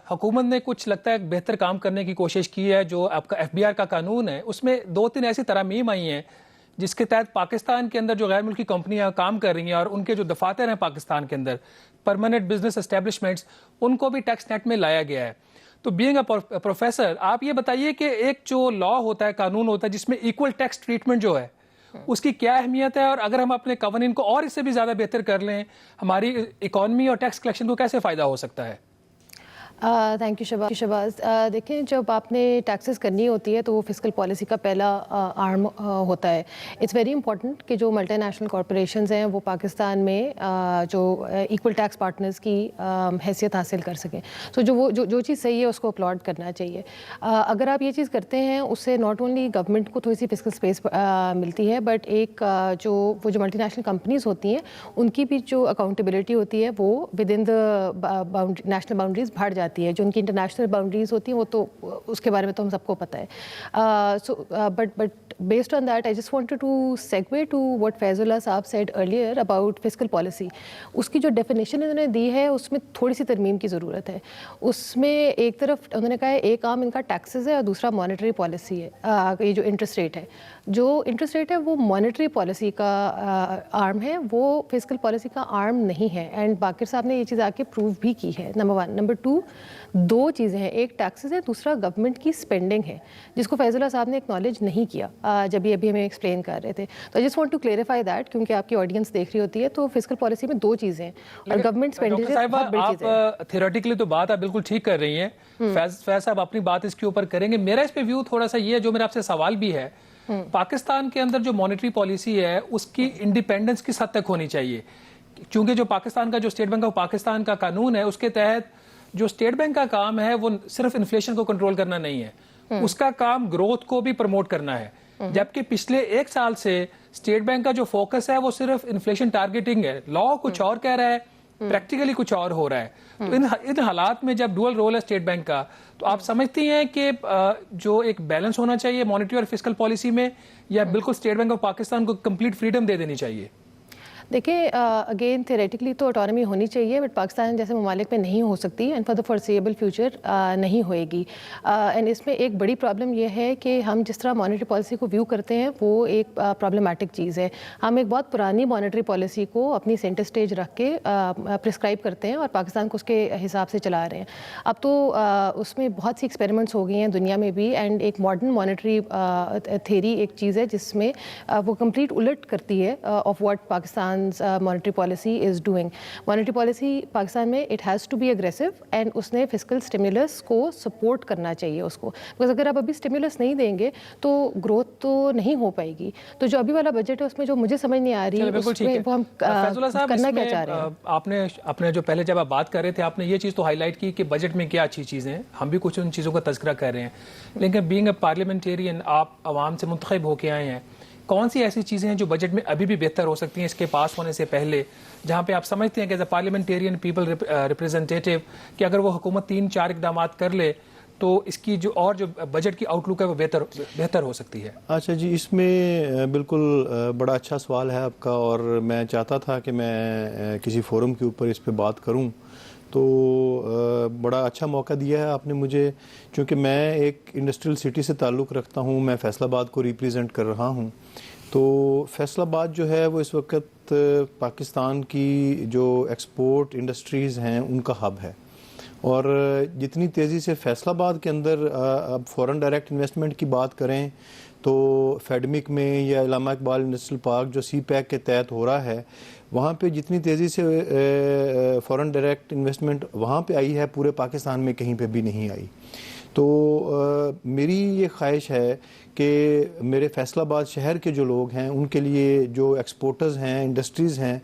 حکومت نے کچھ لگتا ہے بہتر کام کرنے کی کوشش کی ہے. جو آپ کا FBR کا قانون ہے اس میں 2-3 ایسی ترامیم آئی ہیں جس کے تحت پاکستان کے اندر جو غیر ملکی کمپنیاں کام کر رہی ہیں اور ان کے جو دفاتر ہیں پاکستان کے اندر، پرماننٹ بزنس اسٹیبلشمنٹس، ان کو بھی ٹیکس نیٹ میں لایا گیا ہے. تو بینگ اے پروفیسر، آپ یہ بتائیے کہ ایک جو لا ہوتا ہے، قانون ہوتا ہے جس میں ایکول ٹیکس ٹریٹمنٹ جو ہے، اس کی کیا اہمیت ہے، اور اگر ہم اپنے قوانین کو اور اس سے بھی زیادہ بہتر کر لیں، ہماری اکانومی اور ٹیکس کلیکشن کو کیسے فائدہ ہو سکتا ہے؟ Thank you Shehbaz. دیکھیں، جب آپ نے ٹیکسز کرنی ہوتی ہے تو وہ فسکل پالیسی کا پہلا آرم ہوتا ہے. اٹس ویری امپورٹنٹ کہ جو ملٹی نیشنل کارپوریشنز ہیں وہ پاکستان میں جو ایکول ٹیکس پارٹنرز کی حیثیت حاصل کر سکیں. تو جو چیز صحیح ہے اس کو اپلاڈ کرنا چاہیے. اگر آپ یہ چیز کرتے ہیں اس سے ناٹ اونلی گورنمنٹ کو تھوڑی سی فسکل اسپیس ملتی ہے، بٹ ایک جو ملٹی نیشنل کمپنیز ہوتی ہیں ان کی بھی جو اکاؤنٹیبلٹی ہوتی ہے وہ with in the national boundaries بڑھ جاتی ہے. جو ان کی انٹرنیشنل باؤنڈریز ہوتی ہیں وہ تو اس کے بارے میں تو ہم سب کو پتہ ہے. But based on that I just wanted to segue to what Faizullah صاحب said earlier about fiscal policy. اس کی جو ڈیفینیشن انہوں نے دی ہے اس میں تھوڑی سی ترمیم کی ضرورت ہے. اس میں ایک طرف انہوں نے کہا ہے ایک عام ان کا ٹیکسز ہے اور دوسرا مانیٹری پالیسی ہے. یہ جو انٹرسٹ ریٹ ہے، جو انٹرسٹ ریٹ ہے وہ مانیٹری پالیسی کا آرم ہے، وہ فسکل پالیسی کا آرم نہیں ہے. اینڈ باقر صاحب نے یہ چیز آ کے پروو بھی کی ہے. نمبر 1. نمبر 2، 2 چیزیں ہیں، ایک ٹیکسز ہے، دوسرا گورنمنٹ کی اسپینڈنگ ہے، جس کو فیض اللہ صاحب نے اکنالج نہیں کیا جب یہ ابھی ہمیں ایکسپلین کر رہے تھے. تو I just want to clarify that, کیونکہ آپ کی آڈینس دیکھ رہی ہوتی ہے. تو فسکل پالیسی میں 2 چیزیں ہیں اور گورنمنٹ اسپینڈیچر بہت بڑی چیز ہے. آپ تھیوریٹیکلی تو بات آپ بالکل ٹھیک کر رہی ہیں. فیض صاحب اپنی بات اس کے اوپر کریں گے. میرا اس پہ ویو تھوڑا سا یہ ہے، جو میرا آپ سے سوال بھی ہے، پاکستان کے اندر جو مانیٹری پالیسی ہے اس کی انڈیپینڈنس کس حد تک ہونی چاہیے؟ چونکہ جو پاکستان کا جو اسٹیٹ بینک آف پاکستان کا قانون ہے اس کے تحت جو اسٹیٹ بینک کا کام ہے وہ صرف انفلیشن کو کنٹرول کرنا نہیں ہے، اس کا کام گروتھ کو بھی پروموٹ کرنا ہے. جبکہ پچھلے 1 سال سے اسٹیٹ بینک کا جو فوکس ہے وہ صرف انفلیشن ٹارگیٹنگ ہے. لا کچھ اور کہہ رہا ہے، پریکٹیکلی کچھ اور ہو رہا ہے. تو ان حالات میں جب ڈوئل رول ہے اسٹیٹ بینک کا، تو آپ سمجھتی ہیں کہ جو ایک بیلنس ہونا چاہیے مانیٹری اور فسکل پالیسی میں، یا بالکل اسٹیٹ بینک آف پاکستان کو کمپلیٹ فریڈم دے دینی چاہیے؟ دیکھیں، اگین تھیوریٹیکلی تو آٹونومی ہونی چاہیے، بٹ پاکستان جیسے ممالک میں نہیں ہو سکتی، and for the foreseeable future نہیں ہوئے گی. اینڈ اس میں ایک بڑی پرابلم یہ ہے کہ ہم جس طرح مانیٹری پالیسی کو ویو کرتے ہیں وہ ایک پرابلمیٹک چیز ہے. ہم ایک بہت پرانی مانیٹری پالیسی کو اپنی سینٹر سٹیج رکھ کے پرسکرائب کرتے ہیں اور پاکستان کو اس کے حساب سے چلا رہے ہیں. اب تو اس میں بہت سی ایکسپیریمنٹس ہو گئی ہیں دنیا میں بھی، اینڈ ایک ماڈرن مانیٹری تھیری ایک چیز ہے جس میں وہ کمپلیٹ الٹ کرتی ہے of what Pakistan monetary policy is doing. Monetary policy Pakistan میں it has to be aggressive and اس نے fiscal stimulus کو support کرنا چاہیے اس کو. because اگر آپ ابھی stimulus نہیں دیں گے تو growth تو نہیں ہو پائے گی. تو جو ابھی والا بجٹ ہے اس میں جو مجھے سمجھ نہیں آ رہی اس میں وہ ہم کرنا کیا چاہ رہے ہیں. آپ نے جو پہلے جب آپ بات کر رہے تھے آپ نے یہ چیز تو ہائی لائٹ کی کہ بجٹ میں کیا اچھی چیزیں ہیں، ہم بھی کچھ ان چیزوں کا تذکرہ کر رہے ہیں. لیکن بینگ اے پارلیمنٹیرین، آپ عوام سے منتخب ہو کے آئے ہیں، کون سی ایسی چیزیں ہیں جو بجٹ میں ابھی بھی بہتر ہو سکتی ہیں اس کے پاس ہونے سے پہلے، جہاں پہ آپ سمجھتے ہیں کہ ایز اے پارلیمنٹیرین پیپل ریپرزینٹیٹیو کہ اگر وہ حکومت 3-4 اقدامات کر لے تو اس کی جو بجٹ کی آؤٹ لک ہے وہ بہتر ہو سکتی ہے؟ اچھا جی، اس میں بالکل بڑا اچھا سوال ہے آپ کا، اور میں چاہتا تھا کہ میں کسی فورم کے اوپر اس پہ بات کروں، تو بڑا اچھا موقع دیا ہے آپ نے مجھے، چونکہ میں ایک انڈسٹریل سٹی سے تعلق رکھتا ہوں، میں فیصل آباد کو ریپریزنٹ کر رہا ہوں. تو فیصل آباد جو ہے وہ اس وقت پاکستان کی جو ایکسپورٹ انڈسٹریز ہیں ان کا ہب ہے، اور جتنی تیزی سے فیصل آباد کے اندر اب فورن ڈائریکٹ انویسٹمنٹ کی بات کریں تو فیڈمک میں یا علامہ اقبال انڈسٹریل پارک جو سی پیک کے تحت ہو رہا ہے وہاں پہ جتنی تیزی سے فورن ڈائریکٹ انویسٹمنٹ وہاں پہ آئی ہے پورے پاکستان میں کہیں پہ بھی نہیں آئی. تو میری یہ خواہش ہے کہ میرے فیصل آباد شہر کے جو لوگ ہیں ان کے لیے جو ایکسپورٹرز ہیں انڈسٹریز ہیں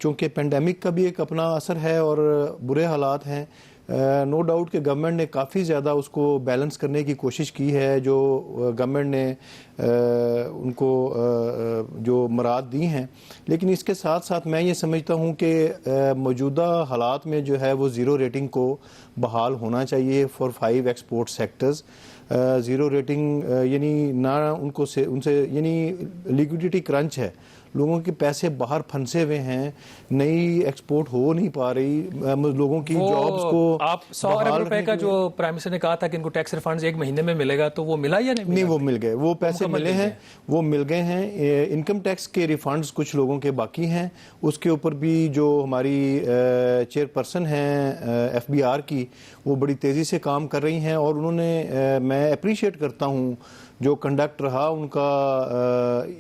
چونکہ پینڈیمک کا بھی ایک اپنا اثر ہے اور برے حالات ہیں نو ڈاؤٹ کہ گورنمنٹ نے کافی زیادہ اس کو بیلنس کرنے کی کوشش کی ہے جو گورنمنٹ نے ان کو جو مراد دی ہیں لیکن اس کے ساتھ ساتھ میں یہ سمجھتا ہوں کہ موجودہ حالات میں جو ہے وہ زیرو ریٹنگ کو بحال ہونا چاہیے for 5 export sectors. Zero rating یعنی نہ ان سے یعنی لیکوڈیٹی کرنچ ہے لوگوں کے پیسے باہر پھنسے ہوئے ہیں نئی ایکسپورٹ ہو نہیں پا رہی لوگوں کی جابز کو آپ 100 ارب روپے کا جو پرائم منسٹر نے کہا تھا کہ ان کو ٹیکس ریفنڈز 1 مہینے میں ملے گا تو وہ ملا یا نہیں وہ مل گئے وہ پیسے ملے ہیں وہ مل گئے ہیں. انکم ٹیکس کے ریفنڈز کچھ لوگوں کے باقی ہیں اس کے اوپر بھی جو ہماری چیئر پرسن ہیں FBR کی وہ بڑی تیزی سے کام کر رہی ہیں اور انہوں نے میں اپریشیٹ کرتا ہوں جو کنڈکٹ رہا ان کا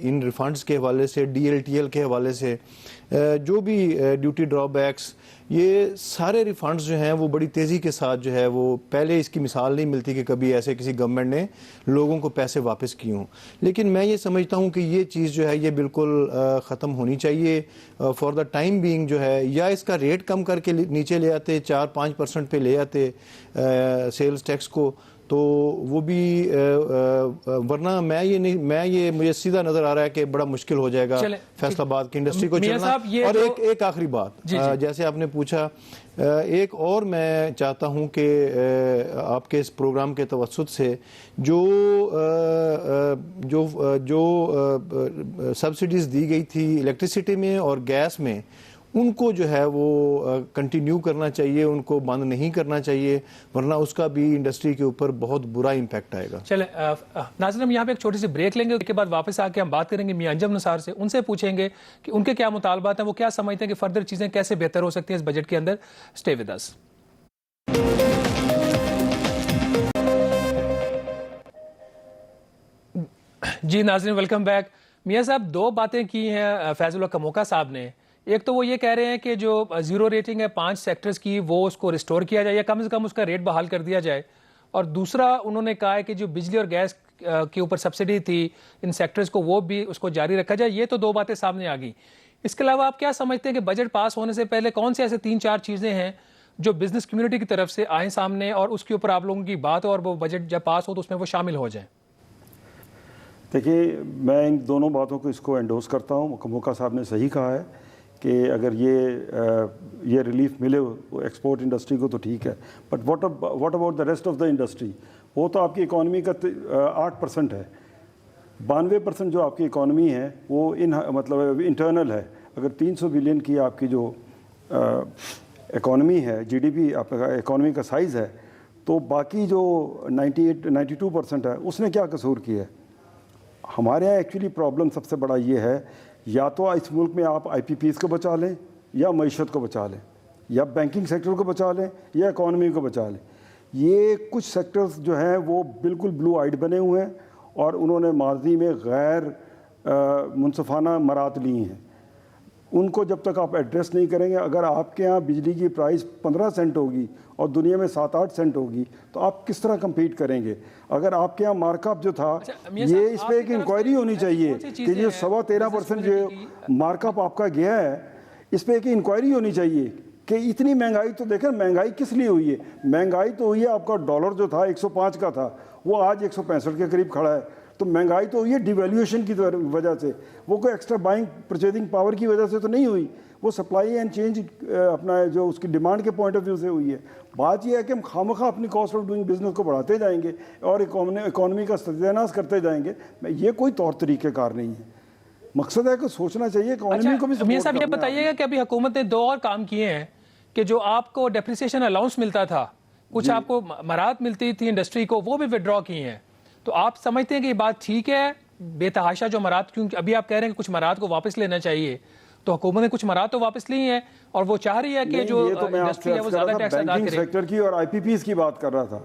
ان ریفنڈز کے حوالے سے DLTL کے حوالے سے جو بھی ڈیوٹی ڈرا بیکس یہ سارے ریفنڈز جو ہیں وہ بڑی تیزی کے ساتھ جو ہے وہ پہلے اس کی مثال نہیں ملتی کہ کبھی ایسے کسی گورنمنٹ نے لوگوں کو پیسے واپس کیے ہوں. لیکن میں یہ سمجھتا ہوں کہ یہ چیز جو ہے یہ بالکل ختم ہونی چاہیے فار دا ٹائم بینگ جو ہے یا اس کا ریٹ کم کر کے نیچے لے آتے 4-5% پہ لے آتے سیلز ٹیکس کو تو وہ بھی ورنہ مجھے سیدھا نظر آ رہا ہے کہ بڑا مشکل ہو جائے گا فیصل آباد کی انڈسٹری کو چلنا. اور ایک آخری بات جیسے آپ نے پوچھا ایک اور میں چاہتا ہوں کہ آپ کے اس پروگرام کے توسط سے جو سبسڈیز دی گئی تھی الیکٹریسٹی میں اور گیس میں ان کو جو ہے وہ کنٹینیو کرنا چاہیے ان کو بند نہیں کرنا چاہیے ورنہ اس کا بھی انڈسٹری کے اوپر بہت برا امپیکٹ آئے گا. چلیں ناظرین ہم یہاں پہ ایک چھوٹی سی بریک لیں گے اس کے بعد واپس آ کے ہم بات کریں گے میاں انجم نثار سے ان سے پوچھیں گے کہ ان کے کیا مطالبات ہیں وہ کیا سمجھتے ہیں کہ فردر چیزیں کیسے بہتر ہو سکتی ہیں اس بجٹ کے اندر. Stay with us. جی ناظرین ویلکم بیک. میاں صاحب 2 باتیں کی ہیں فیض اللہ کموکا صاحب نے. ایک تو وہ یہ کہہ رہے ہیں کہ جو زیرو ریٹنگ ہے 5 سیکٹرز کی وہ اس کو ریسٹور کیا جائے یا کم سے کم اس کا ریٹ بحال کر دیا جائے اور دوسرا انہوں نے کہا ہے کہ جو بجلی اور گیس کے اوپر سبسڈی تھی ان سیکٹرز کو وہ بھی اس کو جاری رکھا جائے. یہ تو 2 باتیں سامنے آ گئیں. اس کے علاوہ آپ کیا سمجھتے ہیں کہ بجٹ پاس ہونے سے پہلے کون سے ایسے 3-4 چیزیں ہیں جو بزنس کمیونٹی کی طرف سے آئیں سامنے اور اس کے اوپر آپ لوگوں کی بات ہو اور وہ بجٹ جب پاس ہو تو اس میں وہ شامل ہو جائیں؟ دیکھیے میں ان دونوں باتوں کو اس کو انڈوز کرتا ہوں. کموکا صاحب نے صحیح کہا ہے کہ اگر یہ ریلیف ملے ایکسپورٹ انڈسٹری کو تو ٹھیک ہے but what about the rest of the industry. وہ تو آپ کی اکانومی کا 8% ہے. 92% جو آپ کی اکانومی ہے وہ مطلب انٹرنل ہے. اگر 300 بلین کی آپ کی جو اکانومی ہے GDP آپ کا اکانومی کا سائز ہے تو باقی جو 92% ہے اس نے کیا قصور کیا ہے. ہمارے یہاں ایکچولی پرابلم سب سے بڑا یہ ہے یا تو اس ملک میں آپ IPPs کو بچا لیں یا معیشت کو بچا لیں یا بینکنگ سیکٹر کو بچا لیں یا اکانومی کو بچا لیں. یہ کچھ سیکٹرز جو ہیں وہ بالکل بلو آئیڈ بنے ہوئے ہیں اور انہوں نے ماضی میں غیر منصفانہ مراد لی ہیں. ان کو جب تک آپ ایڈریس نہیں کریں گے اگر آپ کے ہاں بجلی کی پرائس 15 سینٹ ہوگی اور دنیا میں 7-8 سینٹ ہوگی تو آپ کس طرح کمپیٹ کریں گے. اگر آپ کے ہاں مارک اپ جو تھا یہ اس پہ ایک انکوائری ہونی چاہیے کہ جو 13.25% جو مارک اپ آپ کا گیا ہے اس پہ ایک انکوائری ہونی چاہیے کہ اتنی مہنگائی. تو دیکھیں مہنگائی کس لیے ہوئی ہے. مہنگائی تو ہوئی ہے آپ کا ڈالر جو تھا 105 کا تھا وہ آج 165 کے قریب کھڑا ہے. تو مہنگائی تو ہوئی ہے ڈیویلیویشن کی وجہ سے. وہ کوئی ایکسٹرا بائنگ پرچیزنگ پاور کی وجہ سے تو نہیں ہوئی. وہ سپلائی اینڈ چینج اپنا جو اس کی ڈیمانڈ کے پوائنٹ آف ویو سے ہوئی ہے. بات یہ ہے کہ ہم خامخواہ اپنی کاسٹ آف ڈوئنگ بزنس کو بڑھاتے جائیں گے اور اکانومی کا ستیہ کرتے جائیں گے. یہ کوئی طور طریقہ کار نہیں ہے. مقصد ہے کہ سوچنا چاہیے اکانومی کو بھی. میاں صاحب یہ بتائیے گا کہ ابھی حکومت نے 2 اور کام کیے ہیں کہ جو آپ کو ڈیپریسیشن الاؤنس ملتا تھا کچھ آپ کو مراحت ملتی تھی انڈسٹری کو وہ بھی وڈرا کی ہیں. تو آپ سمجھتے ہیں کہ یہ بات ٹھیک ہے بے تحاشا جو مراحت کیونکہ ابھی آپ کہہ رہے ہیں کہ کچھ مراحت کو واپس لینا چاہیے تو حکومت نے کچھ مراحت تو واپس لی ہیں اور وہ چاہ رہی ہے کہ جو انڈسٹری ہے وہ زیادہ ٹیکس ادا کرے. بینکنگ سیکٹر کی اور IPPs کی بات کر رہا تھا.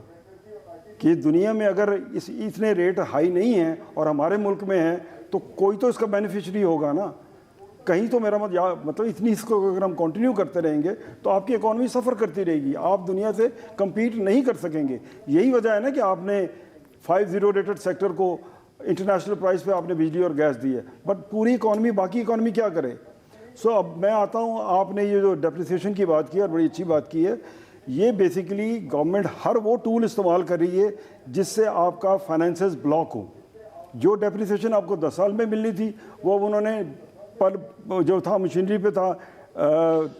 کہ دنیا میں اگر اتنے ریٹ ہائی نہیں ہیں اور ہمارے ملک میں ہیں تو کوئی تو اس کا بینیفیشری ہوگا نا کہیں تو. میرا مطلب اتنی اس کو اگر ہم کنٹینیو کرتے رہیں گے تو آپ کی اکانومی سفر کرتی رہے گی, آپ دنیا سے کمپیٹ نہیں کر سکیں گے. یہی وجہ ہے نا کہ آپ نے 5-0 ریٹڈ سیکٹر کو انٹرنیشنل پرائز پہ آپ نے بجلی اور گیس دی ہے, بٹ پوری اکانومی باقی اکانومی کیا کرے. اب میں آتا ہوں, آپ نے یہ جو ڈیپریسیشن کی بات کی اور بڑی اچھی بات کی ہے. یہ بیسیکلی گورنمنٹ ہر وہ ٹول استعمال کر رہی ہے جس سے آپ کا فائنینسز بلاک ہو. جو ڈیپریسیشن آپ کو 10 سال میں ملنی تھی وہ انہوں نے پر جو تھا مشینری پہ تھا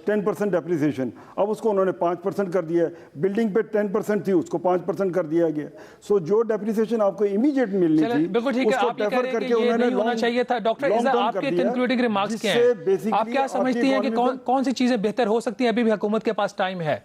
10% ڈیپریسیشن, اب اس کو انہوں نے 5% کر دیا ہے. بلڈنگ پہ 10% تھی, اس کو 5% کر دیا گیا. سو جو ڈیپریسیشن آپ کو امیڈیٹ ملنی تھی بالکل ٹھیک ہے, آپ یہ کہہ رہے ہیں کہ یہ نہیں ہونا چاہیے تھا. ڈاکٹر عزا, آپ کے کنکلوڈنگ ریمارکس کیا ہیں؟ آپ کیا سمجھتی ہیں کہ کون سی چیزیں بہتر ہو سکتی ہیں؟ ابھی بھی حکومت کے پاس ٹائم ہے.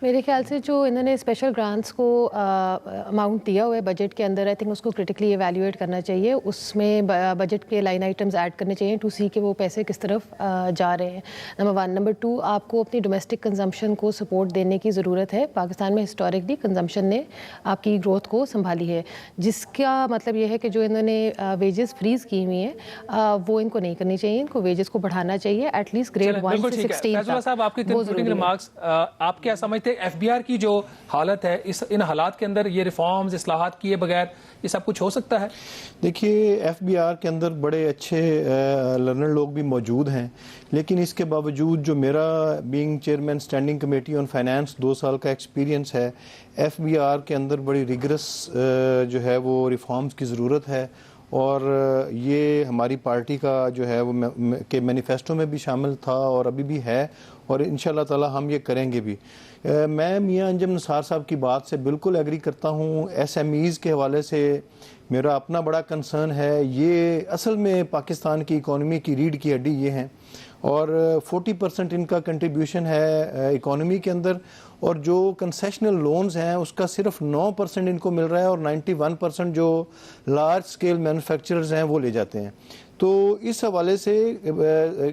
میرے خیال سے جو انہوں نے اسپیشل گرانٹس کو اماؤنٹ دیا ہوا ہے بجٹ کے اندر, آئی تھنک اس کو کرٹیکلی ایویلیویٹ کرنا چاہیے. اس میں بجٹ کے لائن آئٹمز ایڈ کرنے چاہیے ٹو سی کہ وہ پیسے کس طرف جا رہے ہیں. نمبر 1. نمبر 2, آپ کو اپنی ڈومیسٹک کنزمپشن کو سپورٹ دینے کی ضرورت ہے. پاکستان میں ہسٹوریکلی کنزمپشن نے آپ کی گروتھ کو سنبھالی ہے, جس کا مطلب یہ ہے کہ جو انہوں نے ویجز فریز کی ہوئی ہیں وہ ان کو نہیں کرنی چاہیے. ان کو ویجز کو بڑھانا چاہیے ایٹ لیسٹ گریڈ 1 سے 16 صاحب, آپ کے کنکلوڈنگ ریمارکس, آپ کیا سمجھتے ہیں ایف بی آر کی جو حالت ہے ان حالات کے اندر یہ ریفارمز اصلاحات کیے بغیر یہ سب کچھ ہو سکتا ہے؟ دیکھیے, ایف بی آر کے اندر بڑے اچھے لرنر لوگ بھی موجود ہیں, لیکن اس کے باوجود جو میرا being chairman standing committee on finance 2 سال کا ایکسپیرینس ہے, ایف بی آر کے اندر بڑی ریگرس جو ہے وہ ریفارمز کی ضرورت ہے. اور یہ ہماری پارٹی کا جو ہے وہ کہ مینیفیسٹو میں بھی شامل تھا اور ابھی بھی ہے, اور انشاءاللہ تعالی ہم یہ کریں گے بھی. میں میاں انجم نثار صاحب کی بات سے بالکل ایگری کرتا ہوں. ایس ایم ایز کے حوالے سے میرا اپنا بڑا کنسرن ہے. یہ اصل میں پاکستان کی اکانومی کی ریڑھ کی ہڈی یہ ہیں, اور 40% ان کا کنٹریبیوشن ہے اکانومی کے اندر, اور جو کنسیشنل لونز ہیں اس کا صرف 9% ان کو مل رہا ہے, اور 91% جو لارج سکیل مینوفیکچررز ہیں وہ لے جاتے ہیں. تو اس حوالے سے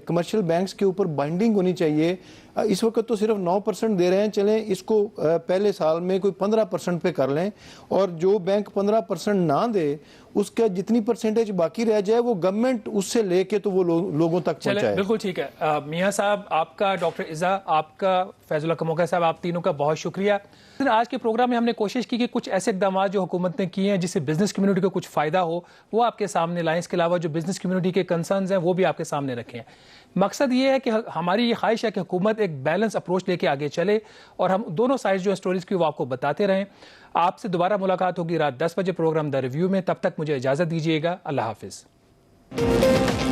کمرشل بینکس کے اوپر بائنڈنگ ہونی چاہیے. اس وقت تو صرف 9% دے رہے ہیں, چلیں اس کو پہلے سال میں کوئی 15% پہ کر لیں, اور جو بینک 15% نہ دے اس کا جتنی پرسنٹیج باقی رہ جائے وہ گورنمنٹ اس سے لے کے تو وہ لوگوں تک پہنچائے. بالکل ٹھیک ہے. میاں صاحب آپ کا, ڈاکٹر عزا آپ کا, فیض اللہ کموکا صاحب آپ تینوں کا بہت شکریہ. آج کے پروگرام میں ہم نے کوشش کی کہ کچھ ایسے اقدامات جو حکومت نے کیے ہیں جس سے بزنس کمیونٹی کو کچھ فائدہ ہو وہ آپ کے سامنے لائیں. اس کے علاوہ جو بزنس کمیونٹی کے کنسرنز ہیں وہ بھی آپ کے سامنے رکھیں. مقصد یہ ہے کہ ہماری یہ خواہش ہے کہ حکومت ایک بیلنس اپروچ لے کے آگے چلے اور ہم دونوں سائڈ جو سٹوریز کی وہ آپ کو بتاتے رہیں. آپ سے دوبارہ ملاقات ہوگی رات 10 بجے پروگرام دا ریویو میں. تب تک مجھے اجازت دیجیے گا. اللہ حافظ.